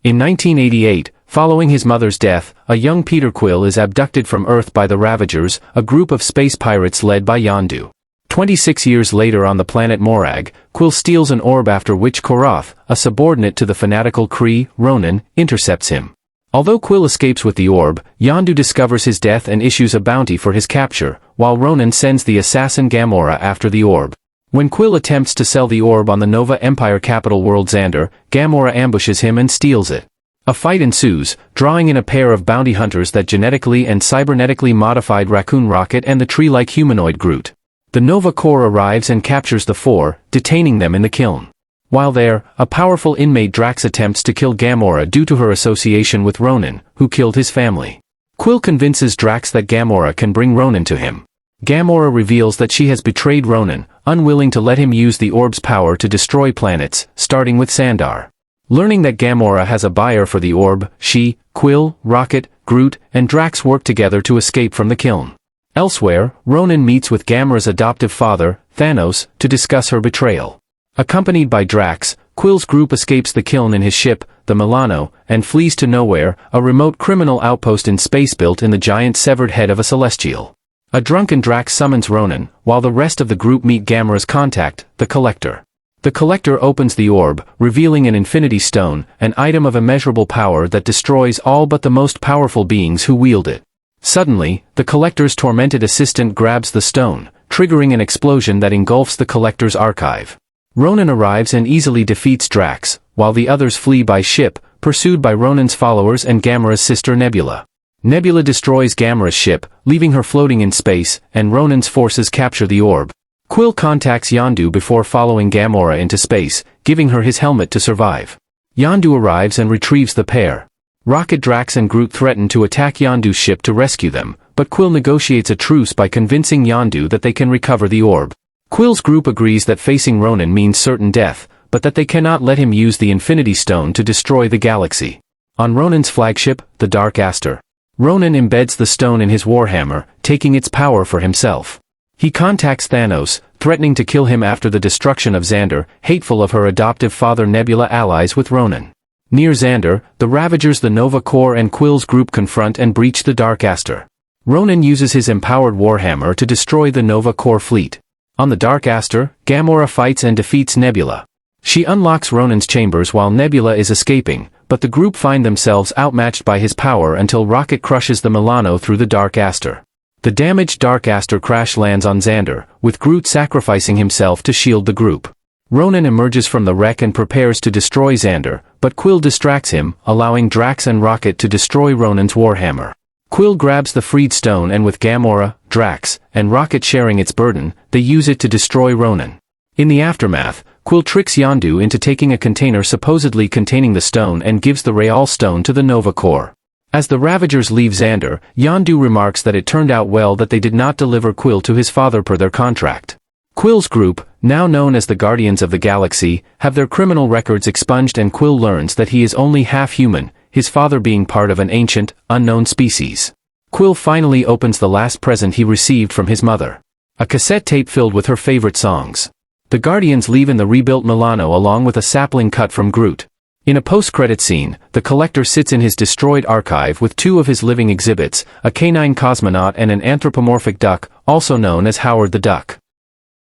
In 1988, following his mother's death, a young Peter Quill is abducted from Earth by the Ravagers, a group of space pirates led by Yondu. 26 years later on the planet Morag, Quill steals an orb after which Korath, a subordinate to the fanatical Kree, Ronan, intercepts him. Although Quill escapes with the orb, Yondu discovers his death and issues a bounty for his capture, while Ronan sends the assassin Gamora after the orb. When Quill attempts to sell the orb on the Nova Empire capital world Xandar, Gamora ambushes him and steals it. A fight ensues, drawing in a pair of bounty hunters that genetically and cybernetically modified Raccoon Rocket and the tree-like humanoid Groot. The Nova Corps arrives and captures the four, detaining them in the kiln. While there, a powerful inmate Drax attempts to kill Gamora due to her association with Ronan, who killed his family. Quill convinces Drax that Gamora can bring Ronan to him. Gamora reveals that she has betrayed Ronan, unwilling to let him use the orb's power to destroy planets, starting with Xandar. Learning that Gamora has a buyer for the orb, she, Quill, Rocket, Groot, and Drax work together to escape from the kiln. Elsewhere, Ronan meets with Gamora's adoptive father, Thanos, to discuss her betrayal. Accompanied by Drax, Quill's group escapes the kiln in his ship, the Milano, and flees to Nowhere, a remote criminal outpost in space built in the giant severed head of a Celestial. A drunken Drax summons Ronan, while the rest of the group meet Gamora's contact, the Collector. The Collector opens the orb, revealing an Infinity Stone, an item of immeasurable power that destroys all but the most powerful beings who wield it. Suddenly, the Collector's tormented assistant grabs the stone, triggering an explosion that engulfs the Collector's archive. Ronan arrives and easily defeats Drax, while the others flee by ship, pursued by Ronan's followers and Gamora's sister Nebula. Nebula destroys Gamora's ship, leaving her floating in space, and Ronan's forces capture the orb. Quill contacts Yondu before following Gamora into space, giving her his helmet to survive. Yondu arrives and retrieves the pair. Rocket, Drax and Groot threaten to attack Yondu's ship to rescue them, but Quill negotiates a truce by convincing Yondu that they can recover the orb. Quill's group agrees that facing Ronan means certain death, but that they cannot let him use the Infinity Stone to destroy the galaxy. On Ronan's flagship, the Dark Aster, Ronan embeds the stone in his warhammer, taking its power for himself. He contacts Thanos, threatening to kill him after the destruction of Xandar, hateful of her adoptive father. Nebula allies with Ronan. Near Xandar, the Ravagers, the Nova Corps and Quill's group confront and breach the Dark Aster. Ronan uses his empowered warhammer to destroy the Nova Corps fleet. On the Dark Aster, Gamora fights and defeats Nebula. She unlocks Ronan's chambers while Nebula is escaping, but the group find themselves outmatched by his power until Rocket crushes the Milano through the Dark Aster. The damaged Dark Aster crash lands on Xandar, with Groot sacrificing himself to shield the group. Ronan emerges from the wreck and prepares to destroy Xandar, but Quill distracts him, allowing Drax and Rocket to destroy Ronan's warhammer. Quill grabs the freed stone and with Gamora, Drax, and Rocket sharing its burden, they use it to destroy Ronan. In the aftermath, Quill tricks Yondu into taking a container supposedly containing the stone and gives the Real Stone to the Nova Corps. As the Ravagers leave Xandar, Yondu remarks that it turned out well that they did not deliver Quill to his father per their contract. Quill's group, now known as the Guardians of the Galaxy, have their criminal records expunged and Quill learns that he is only half human, his father being part of an ancient, unknown species. Quill finally opens the last present he received from his mother. A cassette tape filled with her favorite songs. The Guardians leave in the rebuilt Milano along with a sapling cut from Groot. In a post-credit scene, the Collector sits in his destroyed archive with two of his living exhibits, a canine cosmonaut and an anthropomorphic duck, also known as Howard the Duck.